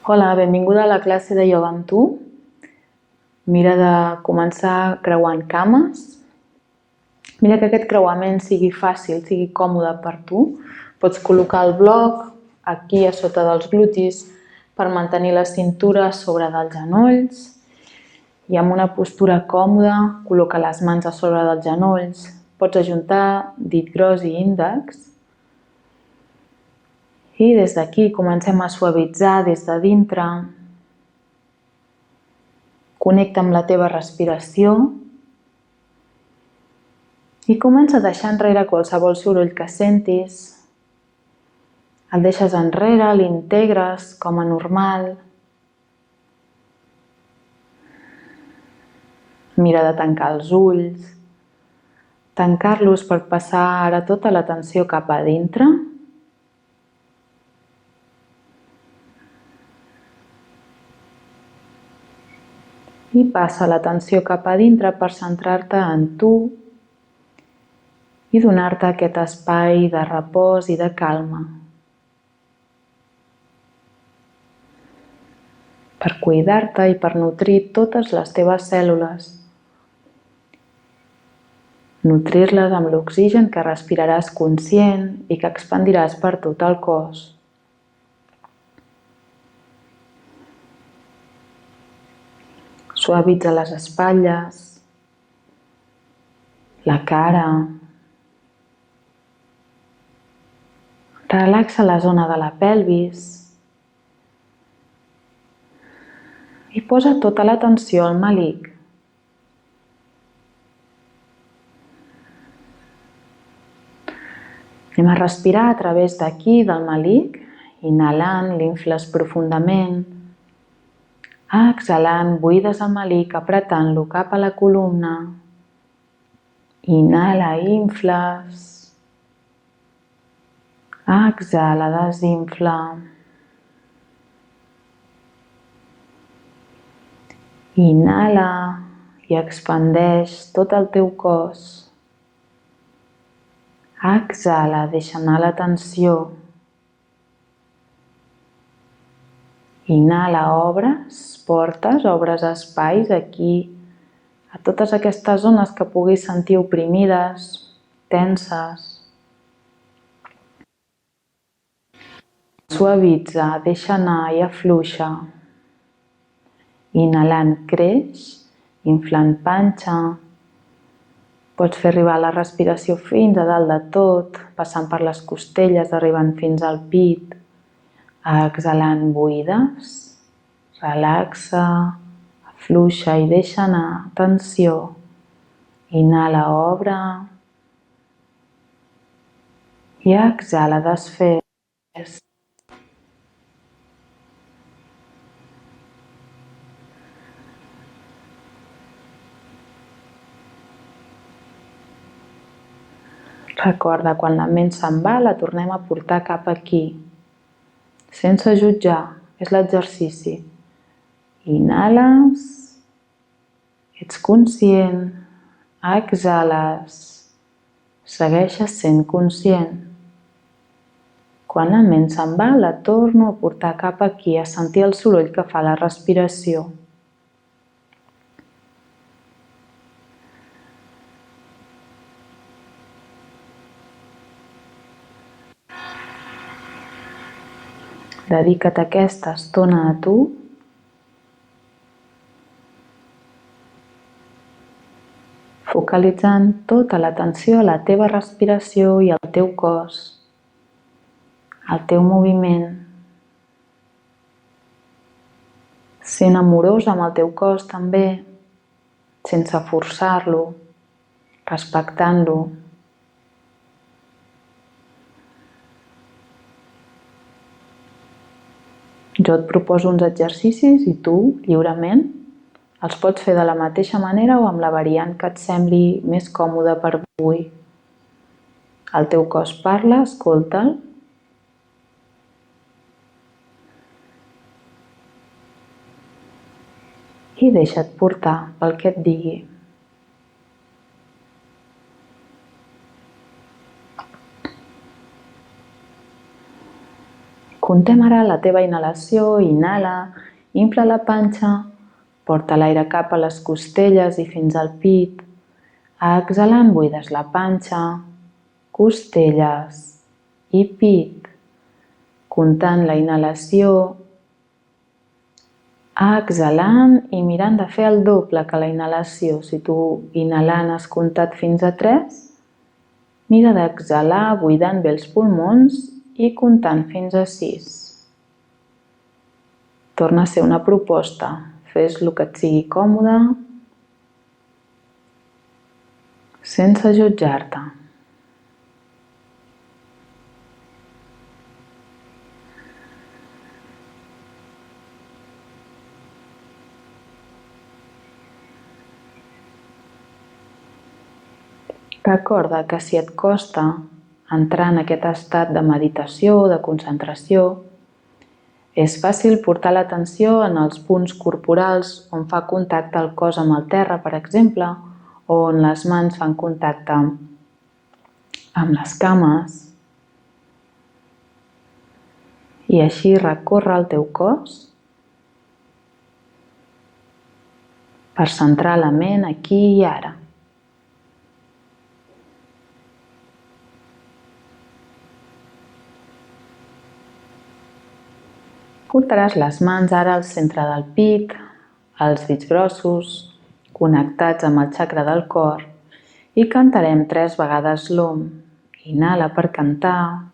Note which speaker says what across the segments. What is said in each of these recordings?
Speaker 1: Hola, benvinguda a la classe de ioga amb tu. Mira de començar creuant cames. Mira que aquest creuament sigui fàcil, sigui còmode per tu. Pots col·locar el bloc aquí a sota dels glutis per mantenir la cintura a sobre dels genolls. I amb una postura còmoda, col·loca les mans a sobre dels genolls. Pots ajuntar dit gros i índex. I des d'aquí comencem a suavitzar des de dintre. Connecta amb la teva respiració i comença a deixar enrere qualsevol soroll que sentis. El deixes enrere, l'integres com a normal. Mira de tancar els ulls, tancar-los per passar ara tota l'atenció cap a dintre. I passa l'atenció cap a dintre per centrar-te en tu i donar-te aquest espai de repòs i de calma. Per cuidar-te i per nutrir totes les teves cèl·lules. Nutrir-les amb l'oxigen que respiraràs conscient i que expandiràs per tot el cos. Suavitza les espatlles, la cara. Relaxa la zona de la pelvis. I posa tota l'atenció al melic. Anem a respirar a través d'aquí, del melic. Inhalant, l'infles profundament. Exhalant, buides el melic, apretant-lo cap a la columna. Inhala, infles. Exhala, desinfla. Inhala i expandeix tot el teu cos. Exhala, deixa anar la tensió. Inhala, obres portes, obres espais aquí, a totes aquestes zones que puguis sentir oprimides, tenses. Suavitza, deixa anar i afluixa. Inhalant creix, inflant panxa. Pots fer arribar la respiració fins a dalt de tot, passant per les costelles, arribant fins al pit. Exhalant buides, relaxa, afluixa i deixa anar tensió. Inhala, obre. I exhala, desfés. Recorda, quan la ment se'n va, la tornem a portar cap aquí. Sense jutjar, és l'exercici. Inhales, ets conscient, exhales, segueixes sent conscient. Quan la ment se'n va, la torno a portar cap aquí, a sentir el soroll que fa la respiració. Dedica't aquesta estona a tu. Focalitzant tota l'atenció a la teva respiració i al teu cos, al teu moviment. Sent amorós amb el teu cos també, sense forçar-lo, respectant-lo. Jo et proposo uns exercicis i tu, lliurement, els pots fer de la mateixa manera o amb la variant que et sembli més còmode per avui. El teu cos parla, escolta'l. I deixa't portar pel que et digui. Contem ara la teva inhalació, inhala, infla la panxa, porta l'aire cap a les costelles i fins al pit. Exhalant buides la panxa, costelles i pit. Comptant la inhalació, exhalant i mirant de fer el doble que la inhalació. Si tu inhalant has comptat fins a 3, mira d'exhalar buidant bé els pulmons i comptant fins a 6. Torna a ser una proposta. Fes el que et sigui còmode, sense jutjar-te. Recorda que si et costa entrar en aquest estat de meditació o de concentració, és fàcil portar l'atenció en els punts corporals on fa contacte el cos amb el terra, per exemple, o on les mans fan contacte amb les cames. I així recórrer el teu cos per centrar la ment aquí i ara. Portaràs les mans ara al centre del pit, els dits grossos, connectats amb el xacra del cor, i cantarem 3 vegades l'Om. Inhala per cantar.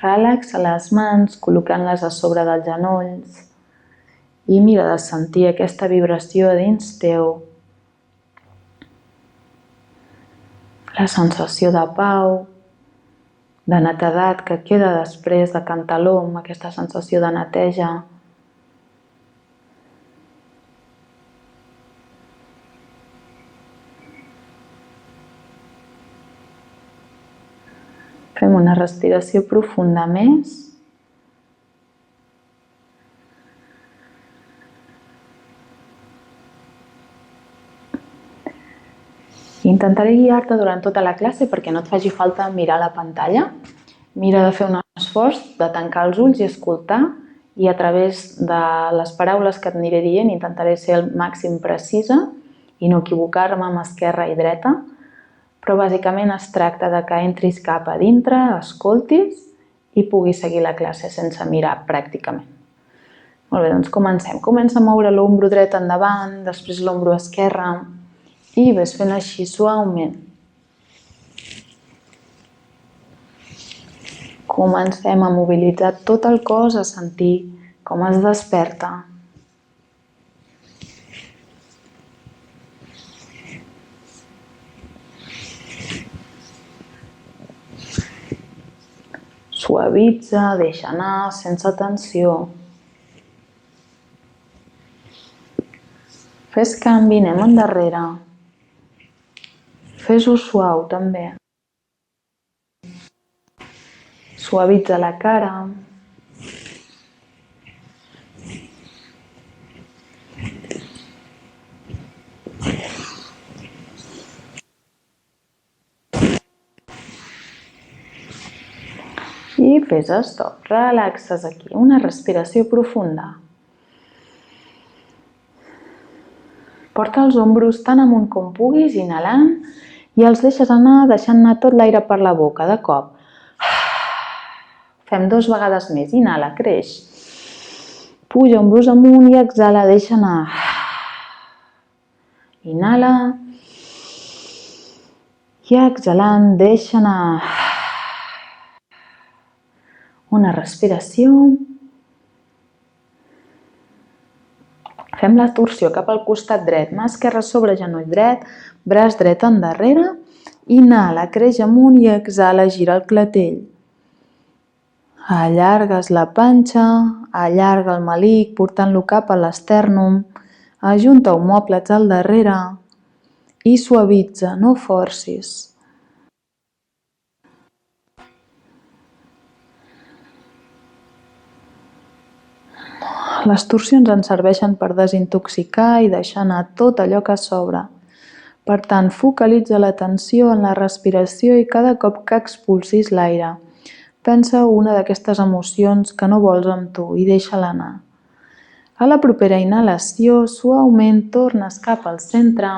Speaker 1: Relaxa les mans col·locant-les a sobre dels genolls i mira de sentir aquesta vibració dins teu. La sensació de pau, de netedat que queda després de cantar l'Om, aquesta sensació de neteja. Fem una respiració profunda més. Intentaré guiar-te durant tota la classe perquè no et faci falta mirar la pantalla. Mira de fer un esforç, de tancar els ulls i escoltar, i a través de les paraules que et aniré dient intentaré ser el màxim precisa i no equivocar-me amb esquerra i dreta, però bàsicament es tracta de que entris cap a dintre, escoltis i puguis seguir la classe sense mirar pràcticament. Molt bé, doncs comencem. Comença a moure l'ombro dret endavant, després l'ombro esquerre i ves fent així suaument. Comencem a mobilitzar tot el cos, a sentir com es desperta. Suavitza, deixa anar, sense tensió. Fes canvi, anem endarrere. Fes-ho suau, també. Suavitza la cara. I fes stop. Relaxes aquí. Una respiració profunda. Porta els ombros tan amunt com puguis, inhalant, i els deixes anar, deixant anar tot l'aire per la boca, de cop. Fem 2 vegades més. Inhala, creix. Puja ombros amunt i exhala, deixa anar. Inhala. I exhalant, deixa anar. Una respiració. Fem la torsió cap al costat dret, mà esquerra sobre genoll dret, braç dret endarrere, inhala, creix amunt i exhala, gira el clatell. Allargues la panxa, allarga el melic portant-lo cap a l'estèrnum, ajunta omòplats al darrere i suavitza, no forcis. Les torsions ens serveixen per desintoxicar i deixar anar tot allò que sobra. Per tant, focalitza l'atenció en la respiració i cada cop que expulsis l'aire, pensa una d'aquestes emocions que no vols amb tu i deixa-la anar. A la propera inhalació, suaument tornes cap al centre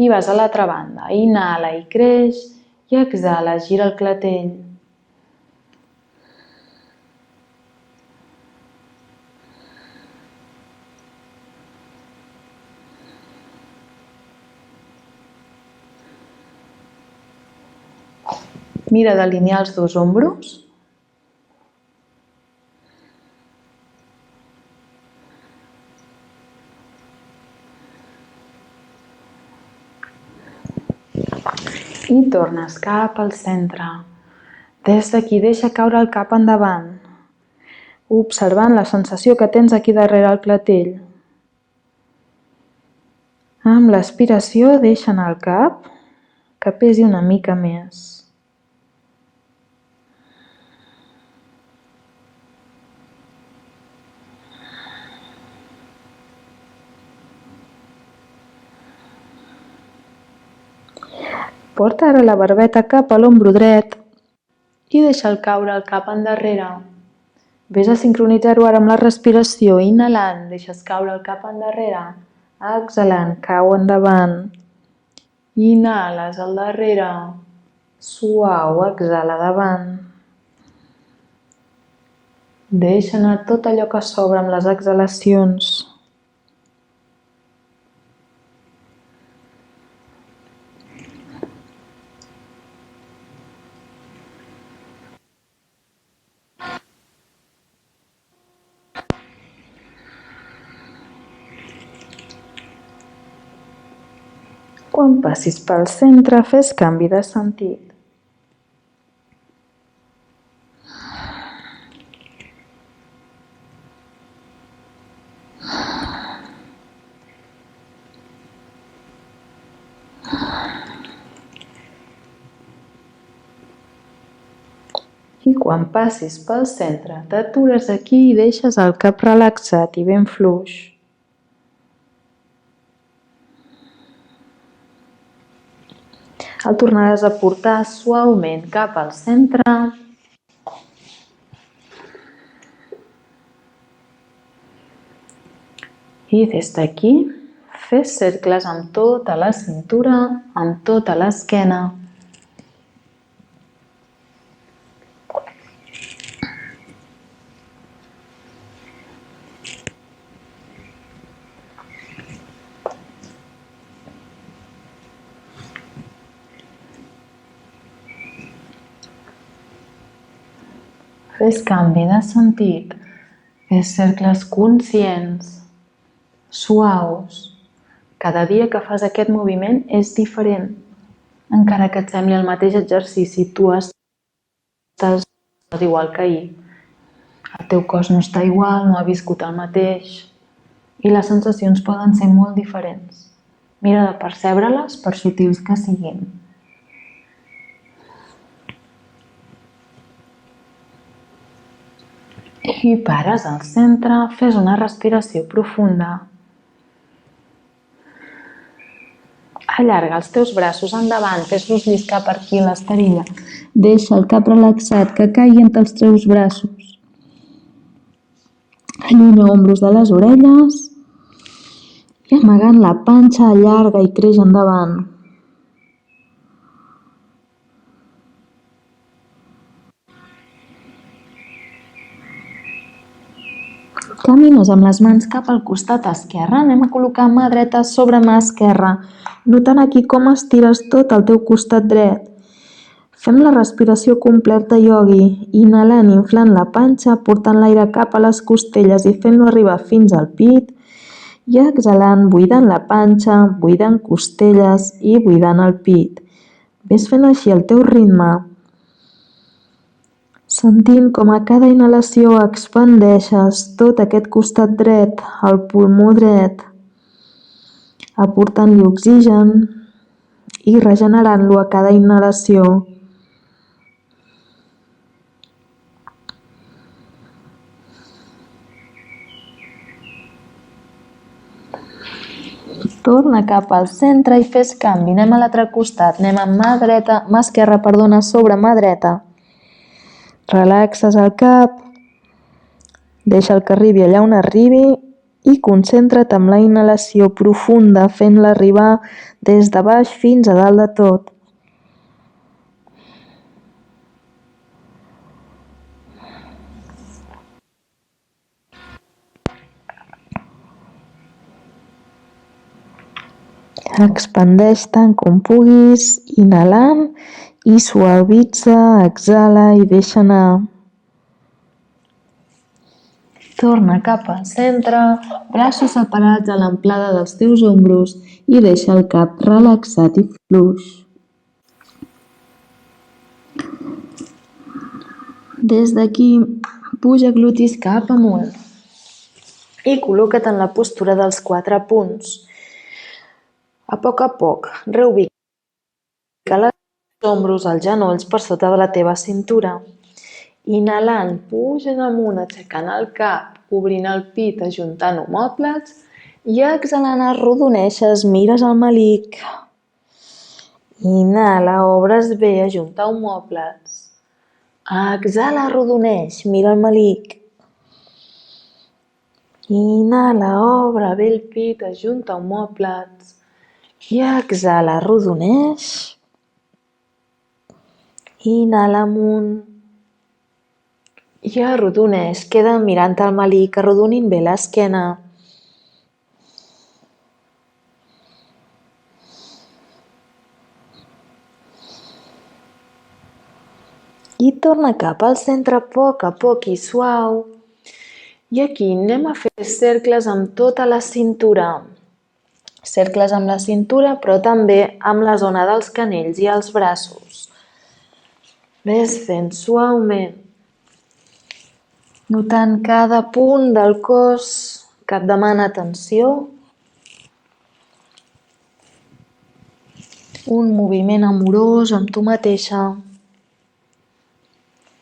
Speaker 1: i vas a l'altra banda. Inhala i creix i exhala, gira el clatell. Mira d'alinear els dos ombros. I tornes cap al centre. Des d'aquí deixa caure el cap endavant, observant la sensació que tens aquí darrere el clatell. Amb l'aspiració deixa anar el cap, que pesi una mica més. Porta ara la barbeta cap a l'ombro dret i deixa'l caure el cap endarrere. Ves a sincronitzar-ho ara amb la respiració. Inhalant, deixes caure el cap endarrere. Exhalant, cau endavant. Inhales al darrere. Suau, exhala davant. Deixa anar tot allò que sobra amb les exhalacions. Quan passis pel centre, fes canvi de sentit. I quan passis pel centre, t'atures aquí i deixes el cap relaxat i ben fluix. El tornaràs a portar suaument cap al centre. I des d'aquí, fes cercles amb tota la cintura, amb tota l'esquena. Fes canvi de sentit, fes cercles conscients, suaus. Cada dia que fas aquest moviment és diferent. Encara que et sembli el mateix exercici, tu estàs igual que ahir. El teu cos no està igual, no ha viscut el mateix i les sensacions poden ser molt diferents. Mira de percebre-les per sutils que siguin. I pares al centre, fes una respiració profunda. Allarga els teus braços endavant, fes-los lliscar per aquí a l'esterilla. Deixa el cap relaxat, que caigui entre els teus braços. Allunya ombros de les orelles i amagant la panxa, allarga i creix endavant. Camines amb les mans cap al costat esquerre. Anem a col·locar mà dreta sobre mà esquerra, notant aquí com estires tot el teu costat dret.
Speaker 2: Fem la respiració completa iogui, inhalant i inflant la panxa, portant l'aire cap a les costelles i fent-lo arribar fins al pit, i exhalant, buidant la panxa, buidant costelles i buidant el pit. Ves fent així al teu ritme, sentint com a cada inhalació expandeixes tot aquest costat dret, el pulmó dret, aportant-li oxigen i regenerant-lo a cada inhalació. Torna cap al centre i fes canvi. Anem a l'altre costat. Anem amb mà esquerra, sobre mà dreta. Relaxes el cap, deixa'l que arribi allà on arribi i concentra't amb la inhalació profunda, fent-la arribar des de baix fins a dalt de tot. Expandeix tant com puguis, inhalant i suavitza, exhala i deixa anar. Torna cap al centre, braços separats a l'amplada dels teus ombros i deixa el cap relaxat i fluix. Des d'aquí, puja glutis cap amunt i col·loca't en la postura dels 4 punts. A poc, reubica els ombros als genolls per sota de la teva cintura. Inhalant, puges amunt, aixecant el cap, obrint el pit, ajuntant omòplats i exhalant, arrodoneixes, mires al melic. Inhala, obres bé, ajunta omòplats. Exhala, arrodoneix, mira el melic. Inhala, obre bé el pit, ajunta omòplats. I exhala, arrodoneix. Inhala amunt. I arrodoneix. Queda mirant el melic, arrodonint bé l'esquena. I torna cap al centre a poc i suau. I aquí anem a fer cercles amb tota la cintura. Cercles amb la cintura, però també amb la zona dels canells i els braços. Ves fent suaument, notant cada punt del cos que et demana atenció. Un moviment amorós amb tu mateixa.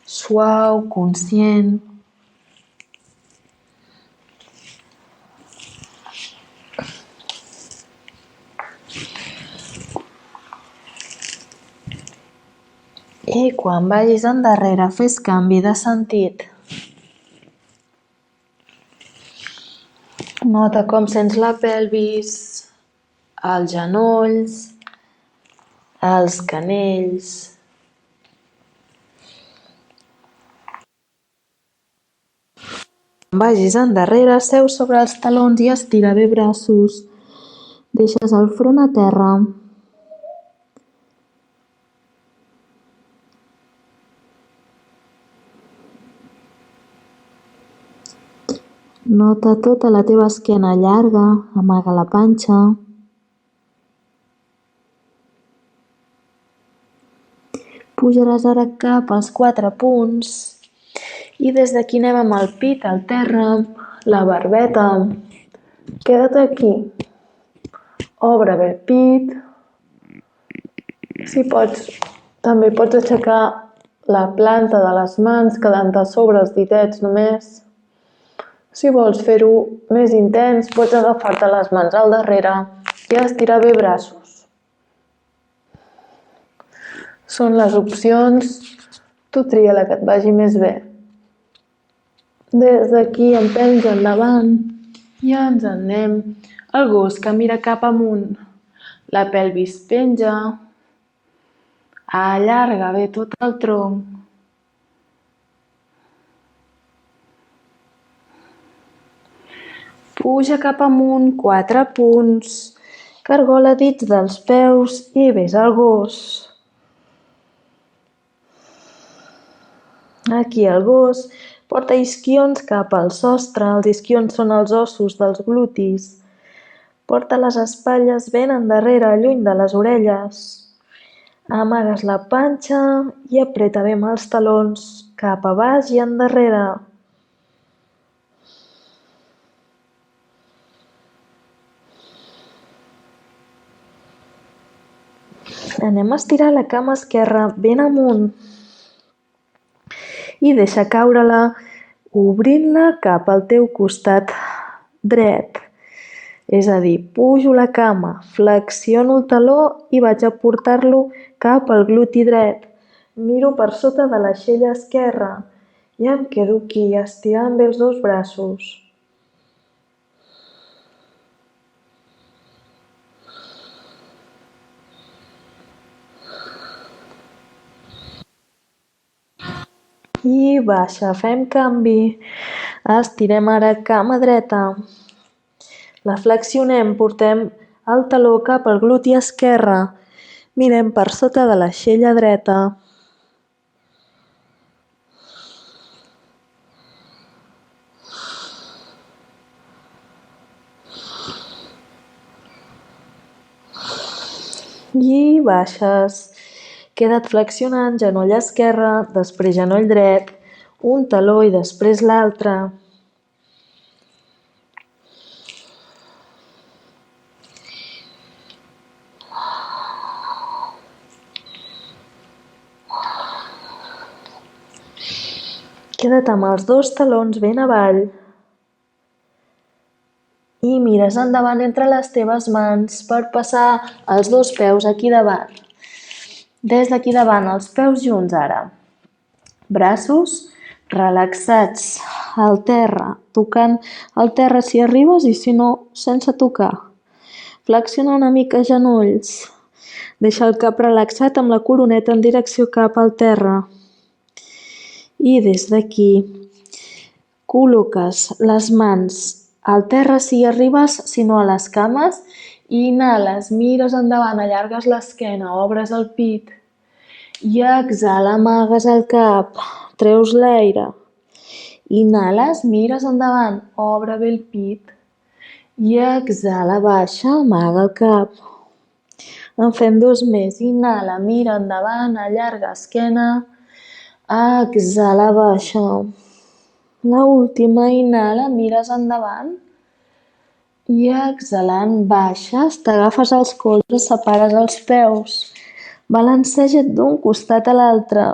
Speaker 2: Suau, conscient. I quan vagis endarrere, fes canvi de sentit. Nota com sents la pelvis, els genolls, els canells. Quan vagis endarrere, seu sobre els talons i estira bé braços. Deixes el front a terra. Nota tota la teva esquena llarga, amaga la panxa. Pujaràs ara cap als 4 punts i des d'aquí anem amb el pit al terra, la barbeta. Queda't aquí. Obre bé el pit. Si pots, també pots aixecar la planta de les mans quedant a sobre els ditets només. Si vols fer-ho més intens, pots agafar-te les mans al darrere i estirar bé braços. Són les opcions, tu tria la que et vagi més bé. Des d'aquí empens endavant i ens en anem al gos que mira cap amunt. La pelvis penja, allarga bé tot el tronc. Puja cap amunt, 4 punts, cargola dits dels peus i ves al gos. Aquí el gos porta isquions cap al sostre. Els isquions són els ossos dels glutis. Porta les espatlles ben endarrere, lluny de les orelles. Amagues la panxa i apreta bé amb els talons cap a baix i endarrere. Anem a estirar la cama esquerra ben amunt i deixa caure-la obrint-la cap al teu costat dret. És a dir, pujo la cama, flexiono el taló i vaig a portar-lo cap al gluti dret. Miro per sota de l'aixella esquerra i em quedo aquí estirant bé els dos braços. I baixa, fem canvi. Estirem ara cama dreta. La flexionem, portem el taló cap al gluti esquerre. Mirem per sota de l'aixella dreta. I baixes. Queda't flexionant genoll esquerre, després genoll dret, un taló i després l'altre. Queda't amb els dos talons ben avall. I mires endavant entre les teves mans per passar els dos peus aquí davant. Des d'aquí davant, els peus junts ara. Braços relaxats al terra, tocant el terra si arribes i si no, sense tocar. Flexiona una mica genolls. Deixa el cap relaxat amb la coroneta en direcció cap al terra. I des d'aquí col·loques les mans al terra si arribes, si no a les cames, i inhales, mires endavant, allargues l'esquena, obres el pit. I exhala, amagues el cap, treus l'aire. Inhales, mires endavant, obre bé el pit. I exhala, baixa, amaga el cap. En fem dos més. Inhala, mira endavant, allarga esquena. Exhala, baixa. L'última, inhala, mires endavant. I exhalant, baixes, t'agafes els colzes, separes els peus. Balanceja't d'un costat a l'altre.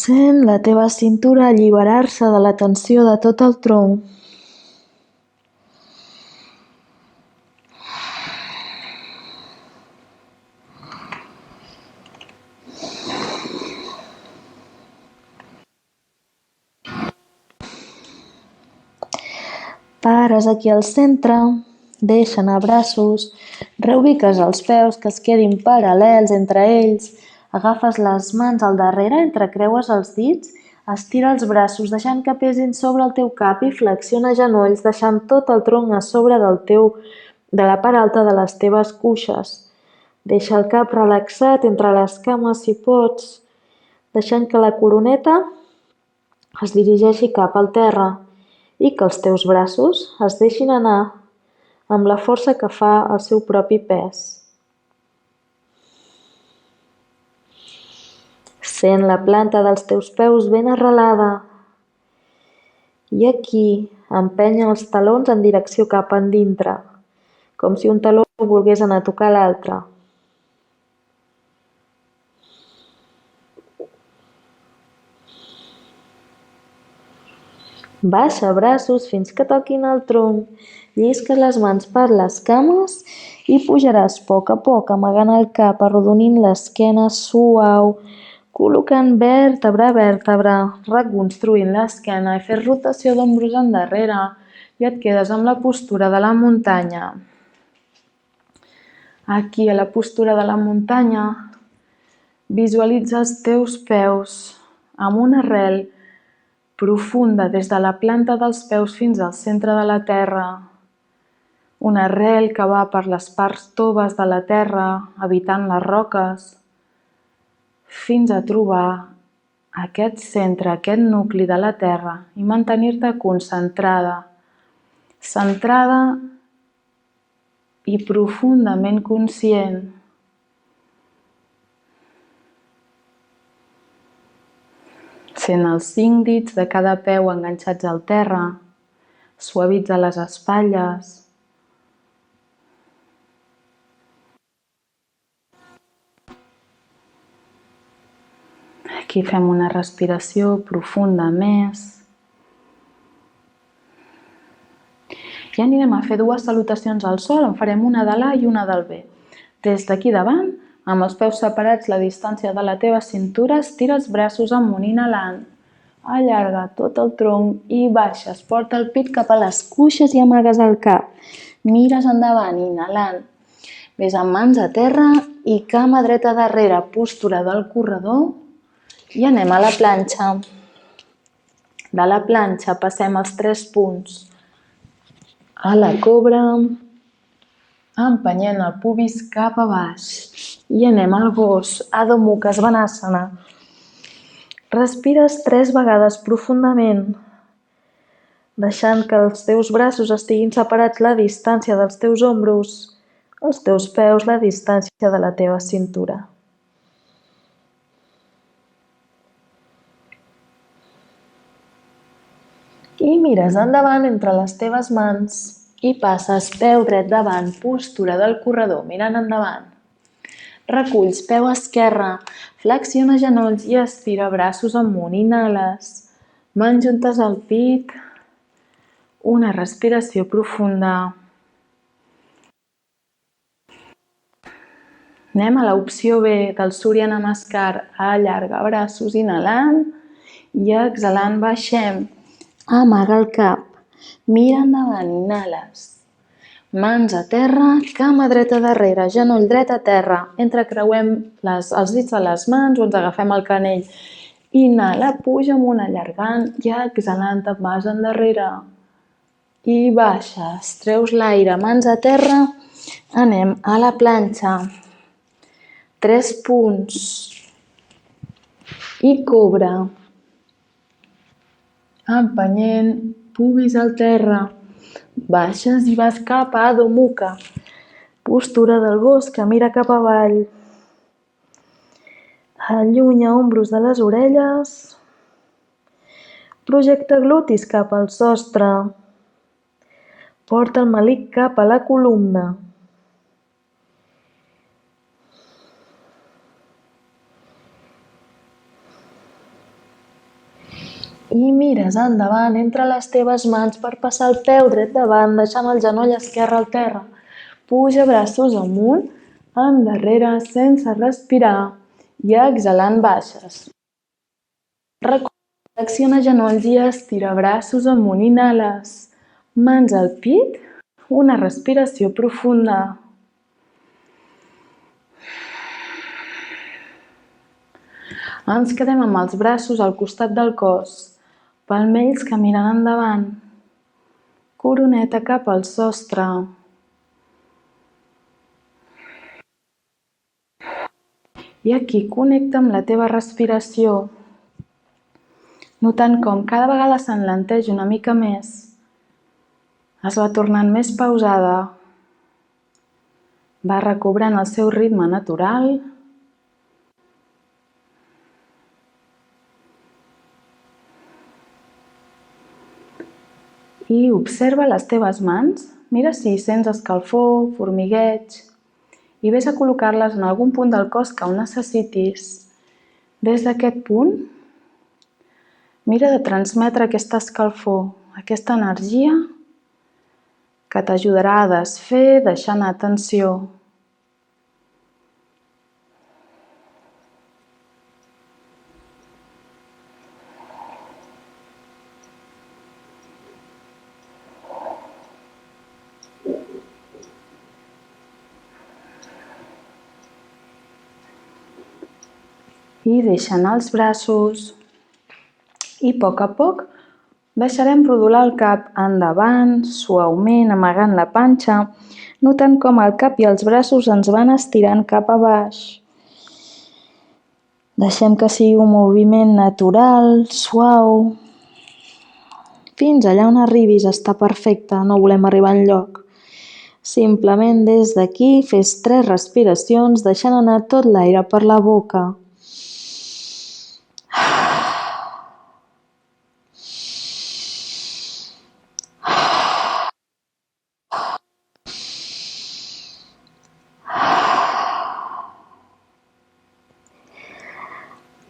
Speaker 2: Sent la teva cintura alliberar-se de la tensió de tot el tronc. Pares aquí al centre, deixa anar braços, reubiques els peus que es quedin paral·lels entre ells, agafes les mans al darrere, entrecreues els dits, estira els braços deixant que pesin sobre el teu cap i flexiona genolls deixant tot el tronc a sobre de la part alta de les teves cuixes. Deixa el cap relaxat entre les cames si pots, deixant que la coroneta es dirigeixi cap al terra i que els teus braços es deixin anar amb la força que fa el seu propi pes. Sent la planta dels teus peus ben arrelada. I aquí empenya els talons en direcció cap endintre, com si un taló volgués anar a tocar l'altre. Baixa braços fins que toquin el tronc, llisques les mans per les cames i pujaràs a poc, amagant el cap, arrodonint l'esquena suau, col·locant vèrtebra a vèrtebra, reconstruint l'esquena i fes rotació d'ombros endarrere i et quedes amb la postura de la muntanya. Aquí, a la postura de la muntanya, visualitza els teus peus amb una arrel profunda des de la planta dels peus fins al centre de la terra. Una arrel que va per les parts toves de la terra, evitant les roques.
Speaker 1: fins a trobar aquest centre, aquest nucli de la Terra i mantenir-te concentrada, centrada i profundament conscient. Sent els 5 dits de cada peu enganxats al terra, suavitza les espatlles. Aquí fem una respiració profunda més. I anirem a fer 2 salutacions al sol, en farem una de l'A i una del B. Des d'aquí davant, amb els peus separats la distància de la teva cintura, estira els braços amunt, inhalant. Allarga tot el tronc i baixes. Porta el pit cap a les cuixes i amagues el cap. Mires endavant, inhalant. Ves amb mans a terra i cama dreta darrere, postura del corredor. I anem a la planxa. De la planxa passem els 3 punts. A la cobra, empenyent el pubis cap a baix. I anem al gos, Adho Mukha Svanasana. Respires 3 vegades profundament, deixant que els teus braços estiguin separats la distància dels teus ombros, els teus peus la distància de la teva cintura. I mires endavant entre les teves mans i passes peu dret davant, postura del corredor, mirant endavant. Reculls peu esquerre, flexiona genolls i estira braços amunt, inhales. Mans juntes al pit, una respiració profunda. Anem a l'opció B del Surya Namaskar, allarga braços, inhalant i exhalant baixem. Amaga el cap, mira endavant, inhales. Mans a terra, cama dreta darrere, genoll dret a terra. Entrecreuem els dits de les mans o ens agafem el canell. Inhala, puja amunt, allargant i exhalant, te'n vas endarrere. I baixes, treus l'aire, mans a terra, anem a la planxa. 3 punts. I cobra. Empenyent, pubis al terra. Baixes i vas cap a Adho Mukha. Postura del gos que mira cap avall. Allunya ombros de les orelles. Projecta glutis cap al sostre. Porta el melic cap a la columna. I mires endavant entre les teves mans per passar el peu dret davant, deixant el genoll esquerre al terra. Puja braços amunt, endarrere, sense respirar i exhalant baixes. Flexiona genolls i estira braços amunt, inhales. Mans al pit, una respiració profunda. Ens quedem amb els braços al costat del cos. Palmells que miren endavant, coroneta cap al sostre. I aquí connecta amb la teva respiració, notant com cada vegada s'enlenteix una mica més, es va tornant més pausada, va recobrant el seu ritme natural. I observa les teves mans, mira si sents escalfor, formigueig, i ves a col·locar-les en algun punt del cos que ho necessitis. Des d'aquest punt, mira de transmetre aquesta escalfor, aquesta energia que t'ajudarà a desfer, deixar anar tensió. I deixa anar els braços i a poc deixarem rodolar el cap endavant, suaument, amagant la panxa, notant com el cap i els braços ens van estirant cap a baix.
Speaker 2: Deixem que sigui un moviment natural, suau. Fins allà on arribis està perfecte, no volem arribar enlloc. Simplement des d'aquí fes 3 respiracions deixant anar tot l'aire per la boca.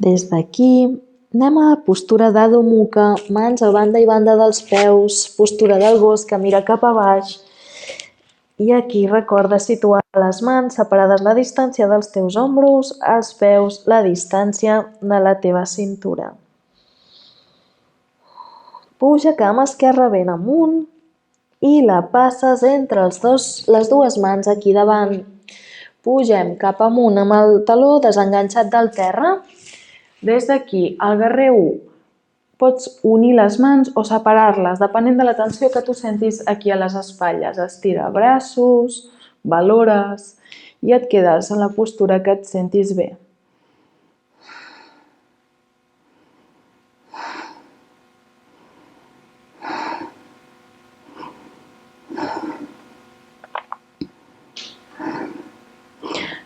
Speaker 2: Des d'aquí anem a postura d'Adho Mukha, mans a banda i banda dels peus, postura del gos que mira cap a baix. I aquí recorda situar les mans separades la distància dels teus ombros, els peus, la distància de la teva cintura. Puja cama esquerra ben amunt i la passes entre les dues mans aquí davant. Pugem cap amunt amb el taló desenganxat del terra. Des d'aquí, al guerrer 1, pots unir les mans o separar-les, depenent de la tensió que tu sentis aquí a les espatlles. Estira braços, valores i et quedes en la postura que et sentis bé.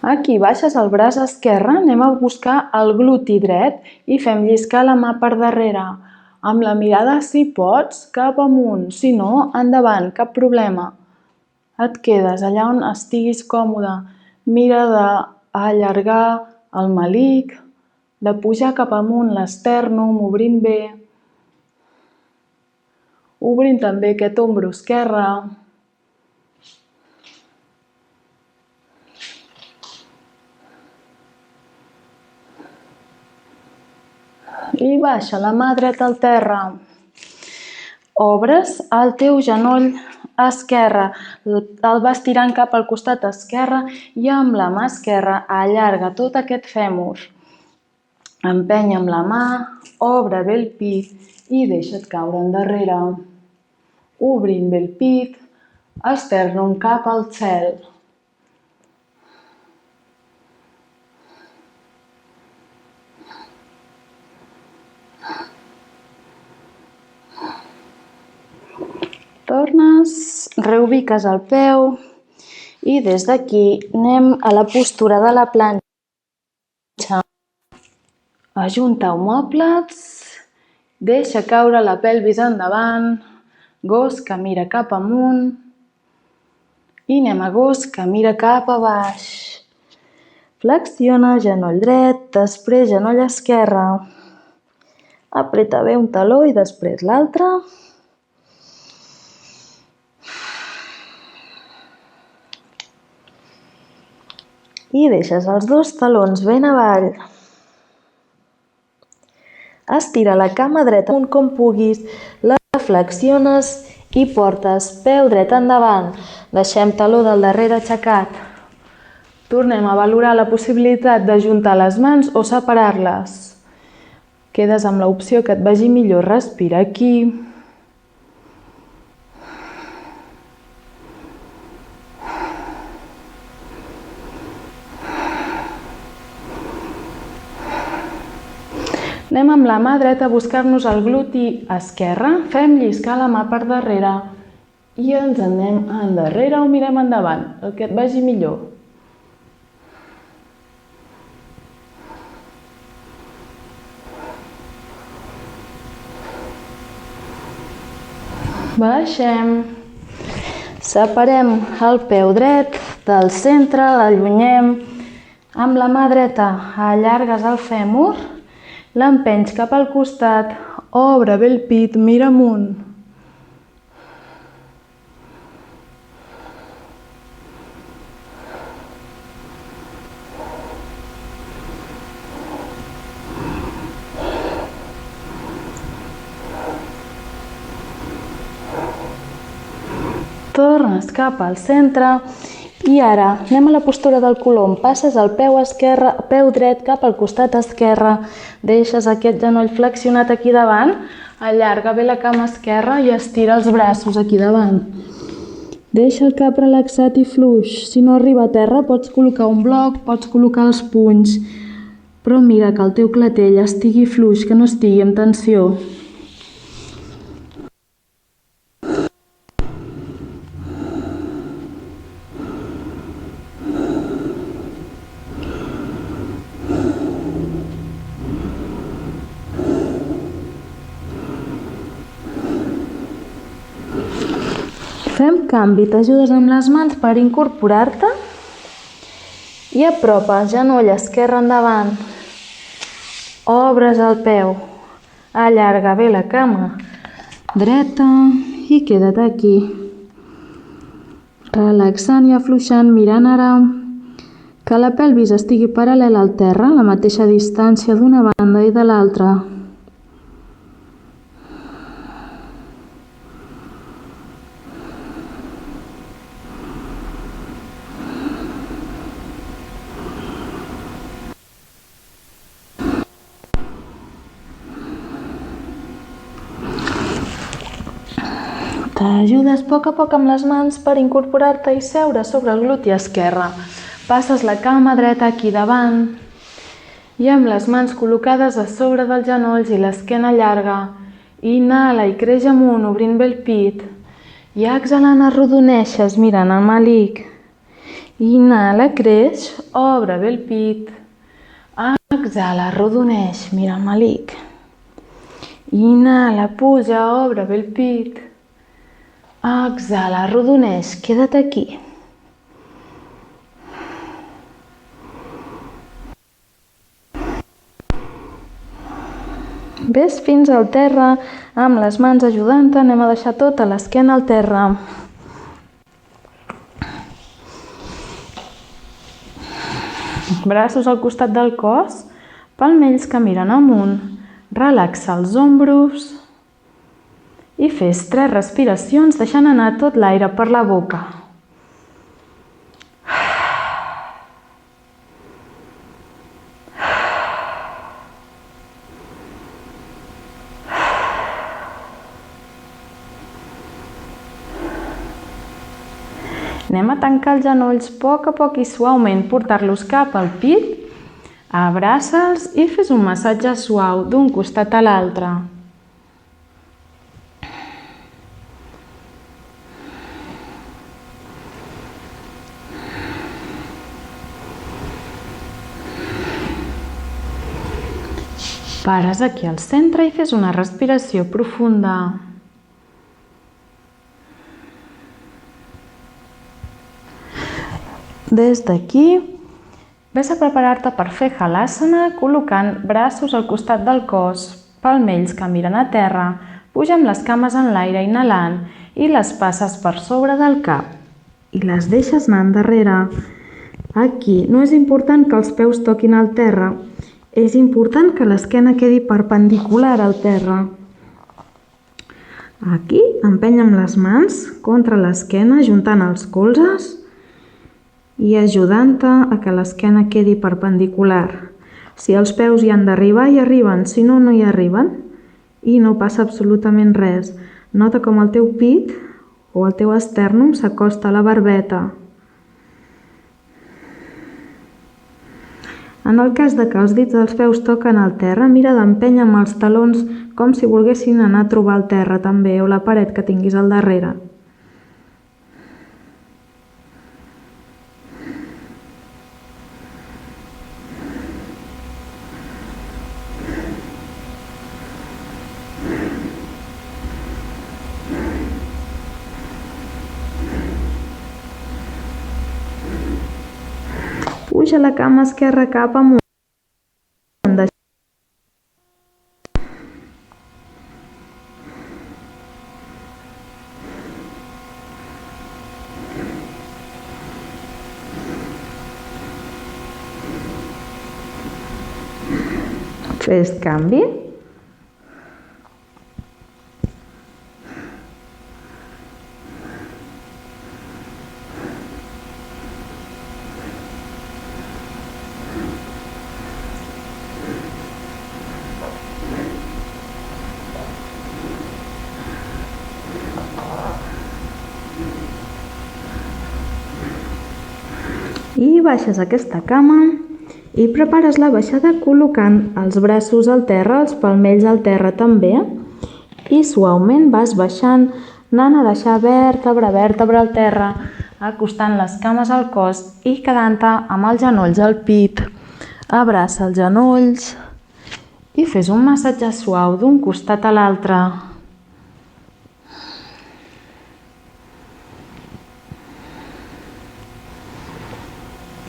Speaker 2: Aquí baixes el braç esquerre, anem a buscar el gluti dret i fem lliscar la mà per darrere. Amb la mirada, si pots, cap amunt, si no, endavant, cap problema. Et quedes allà on estiguis còmode. Mira d'allargar el melic, de pujar cap amunt l'estèrnum, obrint bé. Obrint també aquest ombro esquerre. I baixa la mà dreta al terra. Obres el teu genoll esquerre, el vas tirant cap al costat esquerre i amb la mà esquerra allarga tot aquest fèmur. Empeny amb la mà, obre bé el pit i deixa't caure endarrere. Obrint bé el pit, estèrnum cap al cel. Tornes, reubiques el peu i des d'aquí anem a la postura de la planxa. Ajunta omòplats, deixa caure la pelvis endavant, gos que mira cap amunt i anem a gos que mira cap a baix. Flexiona genoll dret, després genoll esquerre. Apreta bé un taló i després l'altre. I deixes els dos talons ben avall. Estira la cama dreta com puguis, la flexiones i portes peu dret endavant. Deixem taló del darrere aixecat. Tornem a valorar la possibilitat d'ajuntar les mans o separar-les. Quedes amb l'opció que et vagi millor. Respira aquí. Anem amb la mà dreta a buscar-nos el gluti esquerre, fem lliscar la mà per darrere i ens anem endarrere o mirem endavant, el que et vagi millor. Baixem, separem el peu dret del centre, l'allunyem, amb la mà dreta allargues el fèmur, l'empenys cap al costat, obre bé el pit, mira amunt. Tornes cap al centre i ara anem a la postura del colom. Passes el peu dret cap al costat esquerre, deixes aquest genoll flexionat aquí davant, allarga bé la cama esquerra i estira els braços aquí davant. Deixa el cap relaxat i fluix. Si no arriba a terra pots col·locar un bloc, pots col·locar els punys, però mira que el teu clatell estigui fluix, que no estigui amb tensió. Fem canvi, t'ajudes amb les mans per incorporar-te i apropa el genoll esquerre endavant. Obres el peu, allarga bé la cama dreta i queda't aquí. Relaxant i afluixant, mirant ara que la pelvis estigui paral·lela al terra, a la mateixa distància d'una banda i de l'altra. T'ajudes a poc amb les mans per incorporar-te i seure sobre el gluti esquerre. Passes la cama dreta aquí davant i amb les mans col·locades a sobre dels genolls i l'esquena llarga. Inhala i creix amunt, obrint bé el pit. I exhalant arrodoneixes mirant el malic. Inhala, creix, obre bé el pit. Exhala, arrodoneix, mira el malic. Inhala, puja, obre bé el pit. Exhala, arrodoneix, queda't aquí. Ves fins al terra, amb les mans ajudant-te, anem a deixar tota l'esquena al terra. Braços al costat del cos, palmells que miren amunt. Relaxa els ombros i fes 3 respiracions deixant anar tot l'aire per la boca. Anem a tancar els genolls a poc i suaument, portar-los cap al pit. Abraça'ls i fes un massatge suau d'un costat a l'altre. Pares aquí al centre i fes una respiració profunda. Des d'aquí, ves a preparar-te per fer Halasana col·locant braços al costat del cos, palmells que miren a terra, puja amb les cames en l'aire inhalant i les passes per sobre del cap i les deixes anar endarrere. Aquí no és important que els peus toquin al terra, és important que l'esquena quedi perpendicular al terra. Aquí empeny amb les mans contra l'esquena, ajuntant els colzes i ajudant-te a que l'esquena quedi perpendicular. Si els peus hi han d'arribar, hi arriben, si no, no hi arriben i no passa absolutament res. Nota com el teu pit o el teu estèrnum s'acosta a la barbeta. En el cas de que els dits dels peus toquen al terra, mira d'empènyer amb els talons com si volguessin anar a trobar el terra també o la paret que tinguis al darrere. Puja la cama esquerra cap amunt. Fes canvi. I baixes aquesta cama I prepares la baixada col·locant els braços al terra, els palmells al terra també, i suaument vas baixant, anant a deixar vèrtebra a vèrtebra al terra, acostant les cames al cos i quedant-te amb els genolls al pit. Abraça els genolls i fes un massatge suau d'un costat a l'altre.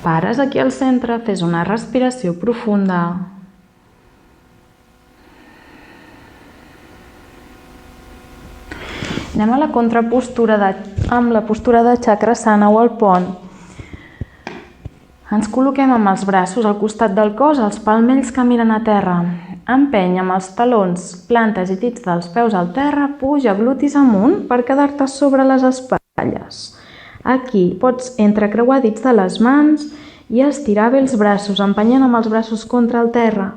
Speaker 2: Pares aquí al centre, fes una respiració profunda. Anem a la contrapostura amb la postura de Chakrasana o el pont. Ens col·loquem amb els braços al costat del cos, els palmells que miren a terra. Empeny amb els talons, plantes i dits dels peus al terra, puja glutis amunt per quedar-te sobre les espatlles. Aquí pots entrecreuar dits de les mans i estirar bé els braços, empenyent amb els braços contra el terra.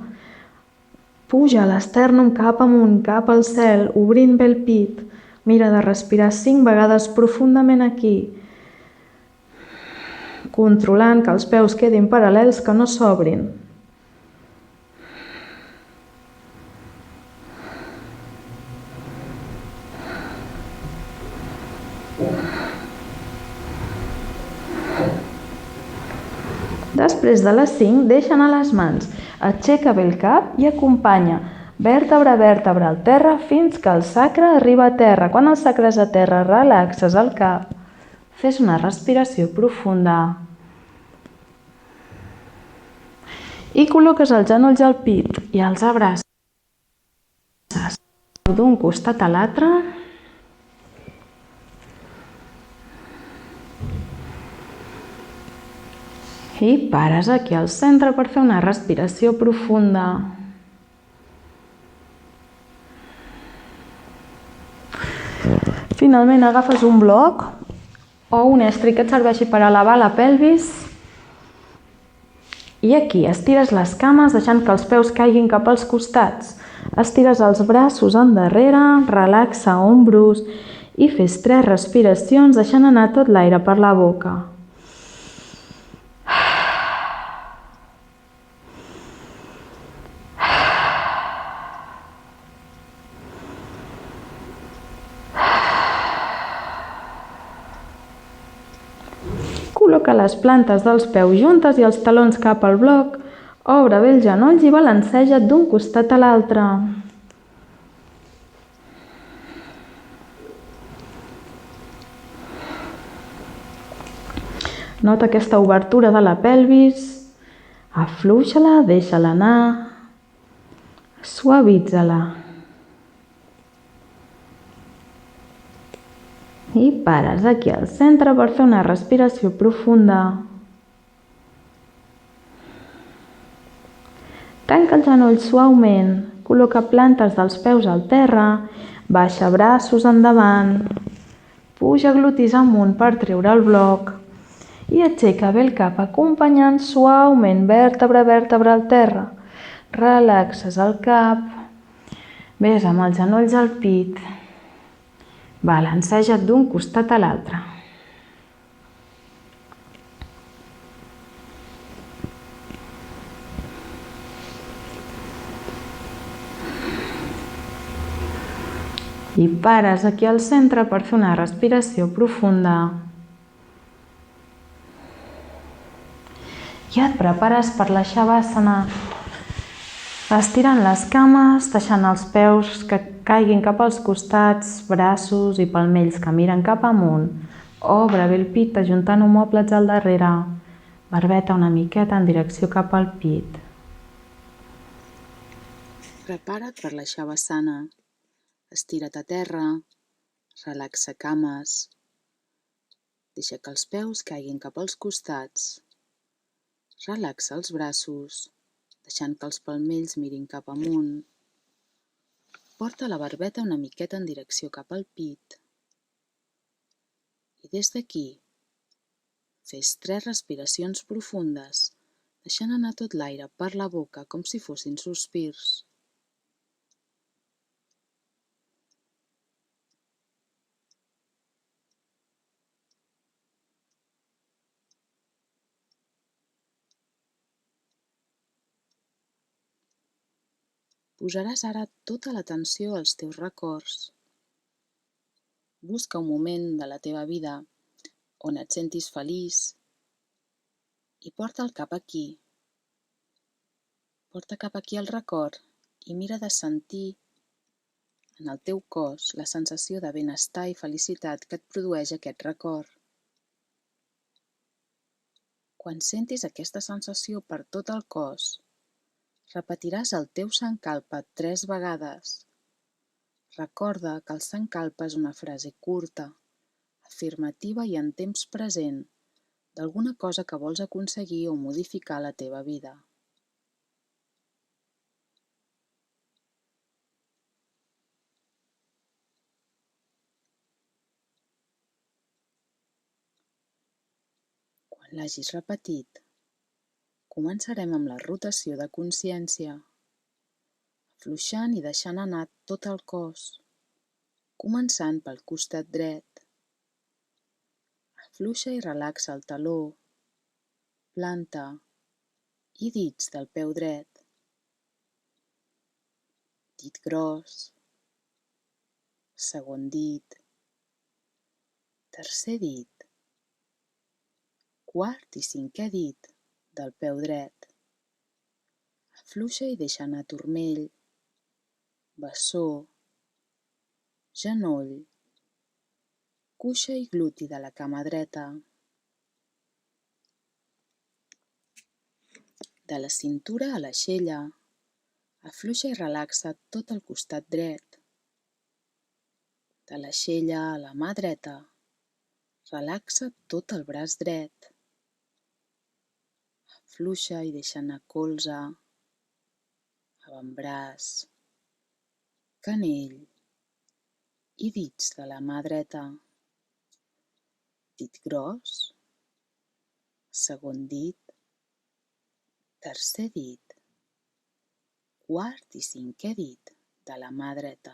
Speaker 2: Puja l'estèrnum cap amunt, cap al cel, obrint bé el pit. Mira de respirar 5 vegades profundament aquí, controlant que els peus quedin paral·lels, que no s'obrin. Després de les 5, deixa anar les mans, aixeca bé el cap i acompanya vèrtebra a vèrtebra al terra fins que el sacre arriba a terra. Quan el sacre és a terra, relaxes el cap. Fes una respiració profunda. I col·loques els genolls al pit i els abraces d'un costat a l'altre. I pares aquí al centre per fer una respiració profunda. Finalment agafes un bloc o un estri que et serveixi per elevar la pelvis i aquí estires les cames deixant que els peus caiguin cap als costats. Estires els braços endarrere, relaxa ombros i fes 3 respiracions deixant anar tot l'aire per la boca. Col·loca les plantes dels peus juntes i els talons cap al bloc, obre bé els genolls i balanceja't d'un costat a l'altre. Nota aquesta obertura de la pelvis, afluixa-la, deixa-la anar, suavitza-la. I pares aquí al centre per fer una respiració profunda. Tanca els genolls suaument, col·loca plantes dels peus al terra, baixa braços endavant, puja glutis amunt per treure el bloc i aixeca bé el cap acompanyant suaument vèrtebra a vèrtebra al terra. Relaxes el cap, ves amb els genolls al pit. Balanceja't d'un costat a l'altre. I pares aquí al centre per fer una respiració profunda. I et prepares per la Shavasana. Estirant les cames, deixant els peus que caiguin cap als costats, braços i palmells que miren cap amunt. Obre bé el pit ajuntant omòplats al darrere. Barbeta una miqueta en direcció cap al pit.
Speaker 3: Prepara't per la Shavasana. Estira't a terra, relaxa cames, deixa que els peus caiguin cap als costats. Relaxa els braços, deixant que els palmells mirin cap amunt. Porta la barbeta una miqueta en direcció cap al pit. I des d'aquí, fes 3 respiracions profundes, deixant anar tot l'aire per la boca com si fossin sospirs. Posaràs ara tota l'atenció als teus records. Busca un moment de la teva vida on et sentis feliç i porta cap aquí. Porta cap aquí el record i mira de sentir en el teu cos la sensació de benestar i felicitat que et produeix aquest record. Quan sentis aquesta sensació per tot el cos, repetiràs el teu Sankalpa 3 vegades. Recorda que el Sankalpa és una frase curta, afirmativa i en temps present d'alguna cosa que vols aconseguir o modificar a la teva vida. Quan l'hagis repetit, començarem amb la rotació de consciència, afluixant i deixant anar tot el cos, començant pel costat dret. Afluixa i relaxa el taló, planta i dits del peu dret. Dit gros, segon dit, tercer dit, quart i cinquè dit del peu dret. Afluixa i deixa anar turmell, bessó, genoll, cuixa i gluti de la cama dreta. De la cintura a l'aixella, afluixa i relaxa tot el costat dret. De l'aixella a la mà dreta, relaxa tot el braç dret. Afluixa i deixa anar colze, avantbraç, canell i dits de la mà dreta. Dit gros, segon dit, tercer dit, quart i cinquè dit de la mà dreta.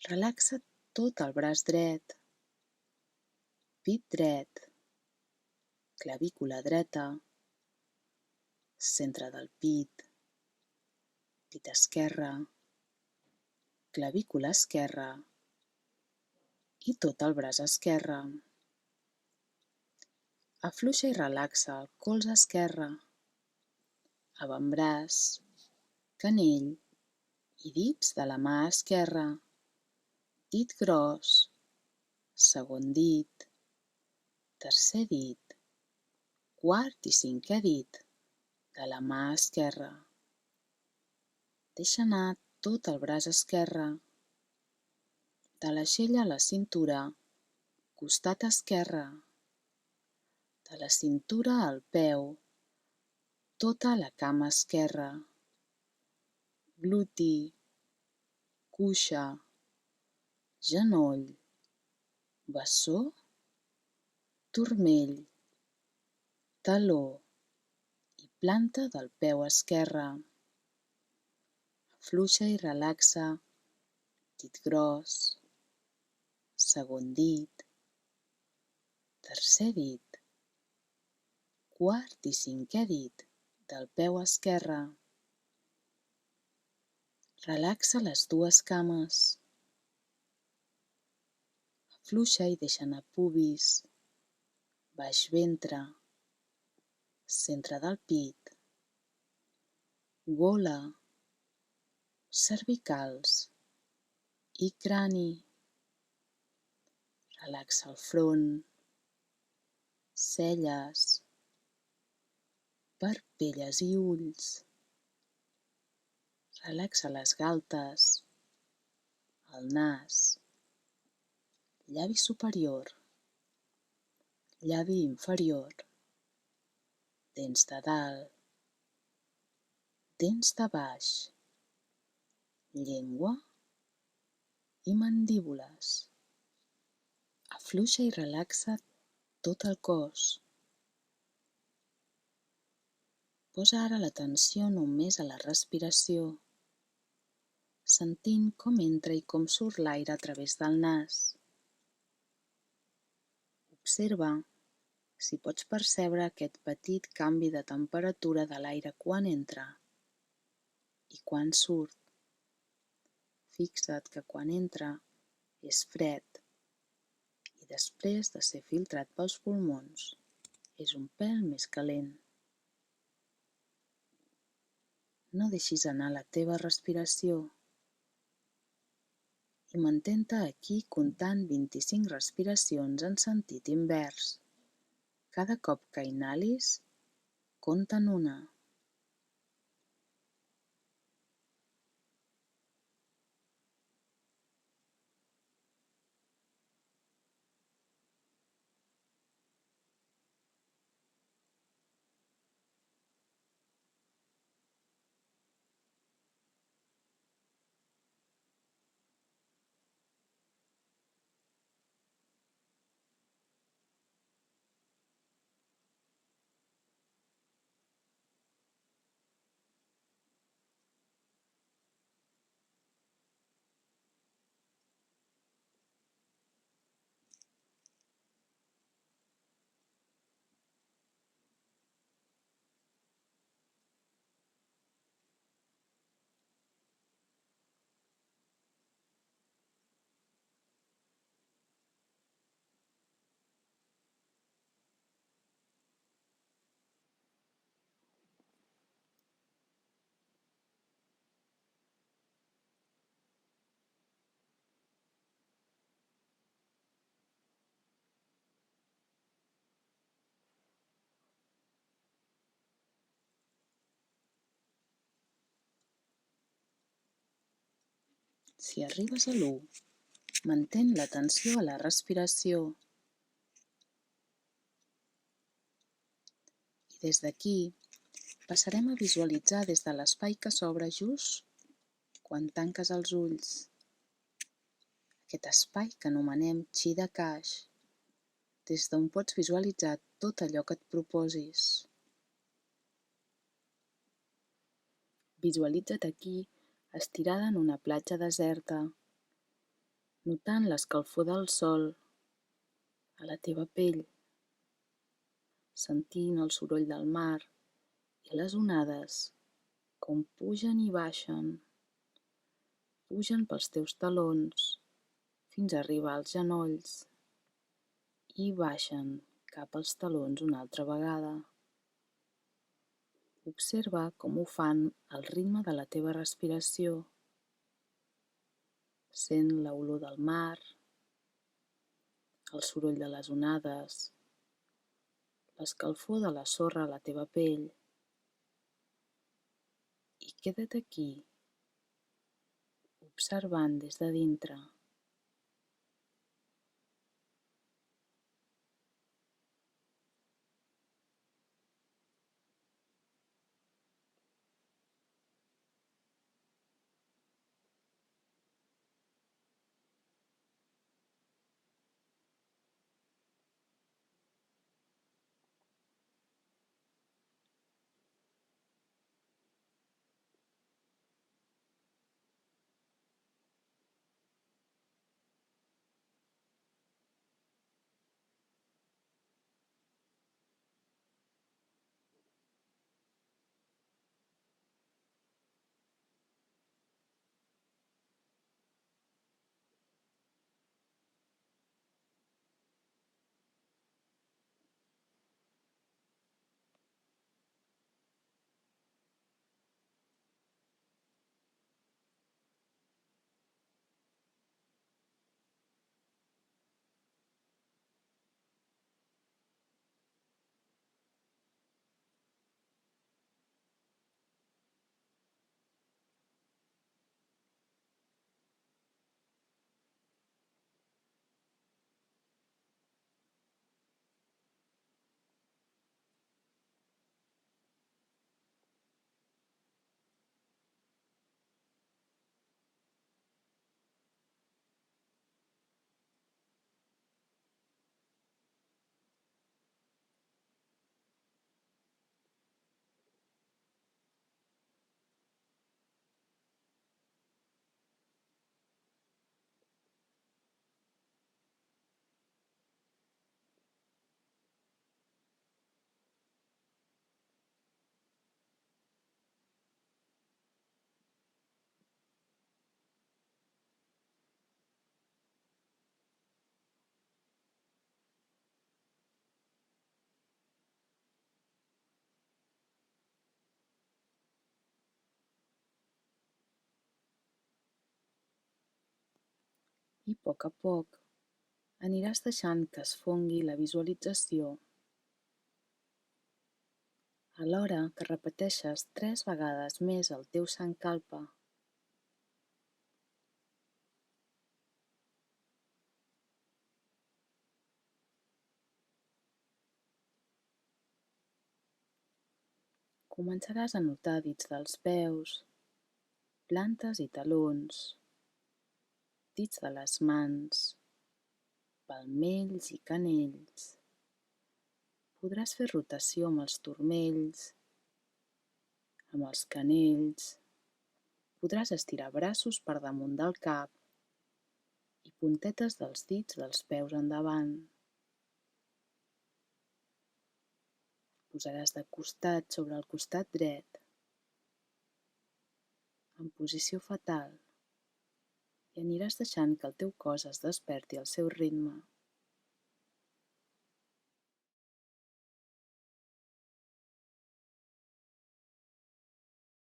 Speaker 3: Relaxa tot el braç dret, pit dret, clavícula dreta, centre del pit, pit esquerre, clavícula esquerra i tot el braç esquerre. Afluixa i relaxa el colze esquerre, avantbraç, canell i dits de la mà esquerra. Dit gros, segon dit, tercer dit, quart i cinquè dit de la mà esquerra. Deixa anar tot el braç esquerre. De l'aixella a la cintura, costat esquerre. De la cintura al peu, tota la cama esquerra. Gluti, cuixa, genoll, bessó, turmell, taló i planta del peu esquerre. Afluixa i relaxa dit gros, segon dit, tercer dit, quart i cinquè dit del peu esquerre. Relaxa les dues cames. Afluixa i deixa anar pubis, baix ventre, centre del pit, gola, cervicals i crani. Relaxa el front, celles, parpelles i ulls. Relaxa les galtes, el nas, llavi superior, llavi inferior, dents de dalt, dents de baix, llengua i mandíbules. Afluixa i relaxa tot el cos. Posa ara l'atenció només a la respiració, sentint com entra i com surt l'aire a través del nas. Observa si pots percebre aquest petit canvi de temperatura de l'aire quan entra i quan surt. Fixa't que quan entra és fred i després de ser filtrat pels pulmons és un pèl més calent. No deixis anar la teva respiració i mantén-te aquí comptant 25 respiracions en sentit invers. Cada cop que inhalis, compta'n una. Si arribes a l'1, mantén l'atenció a la respiració i des d'aquí passarem a visualitzar des de l'espai que s'obre just quan tanques els ulls. Aquest espai que anomenem chi de caix, des d'on pots visualitzar tot allò que et proposis. Visualitza't aquí estirada en una platja deserta, notant l'escalfor del sol a la teva pell, sentint el soroll del mar i les onades com pugen i baixen. Pugen pels teus talons fins a arribar als genolls i baixen cap als talons una altra vegada. Observa com ho fan al ritme de la teva respiració. Sent l'olor del mar, el soroll de les onades, l'escalfor de la sorra a la teva pell i queda't aquí, observant des de dintre. I a poc aniràs deixant que es fongui la visualització, alhora que repeteixes 3 vegades més el teu sankalpa. Començaràs a notar dits dels peus, plantes i talons, dits de les mans, palmells i canells. Podràs fer rotació amb els turmells, amb els canells. Podràs estirar braços per damunt del cap i puntetes dels dits dels peus endavant. Posaràs de costat sobre el costat dret, en posició fetal, i aniràs deixant que el teu cos es desperti al seu ritme.